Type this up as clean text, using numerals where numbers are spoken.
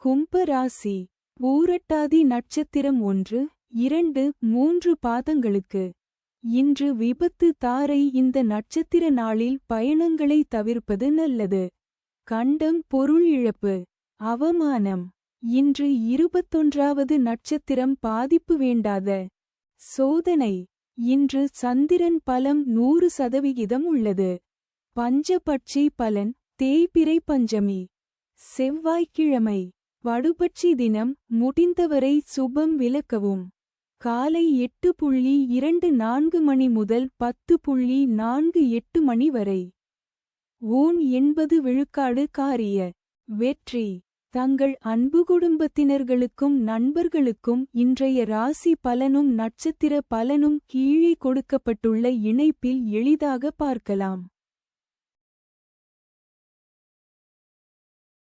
கும்ப ராசி. பூரட்டாதி நட்சத்திரம் 1, 2, 3 பாதங்களுக்கு. இன்று விபத்து தாரை. இந்த நட்சத்திர நாளில் பயணங்களை தவிர்ப்பது நல்லது. கண்டம் பொருள் இழப்பு. அவமானம். இன்று 21வது நட்சத்திரம் பாதிப்பு வேண்டாத சோதனை. இன்று சந்திரன் பலம் 100% உள்ளது. பஞ்சபட்சி பலன். தேய்பிறை பஞ்சமி. செவ்வாய்க்கிழமை. வடுபட்சி தினம். முடிந்தவரை சுபம் விலக்கவும். காலை 8:24 மணி முதல் 10:48 மணி வரை. ஊன் 80 விழுக்காடு காரிய வெற்றி. தங்கள் அன்பு குடும்பத்தினர்களுக்கும் நண்பர்களுக்கும் இன்றைய ராசி பலனும் நட்சத்திர பலனும் கீழே கொடுக்கப்பட்டுள்ள இணைப்பில் எளிதாக பார்க்கலாம்.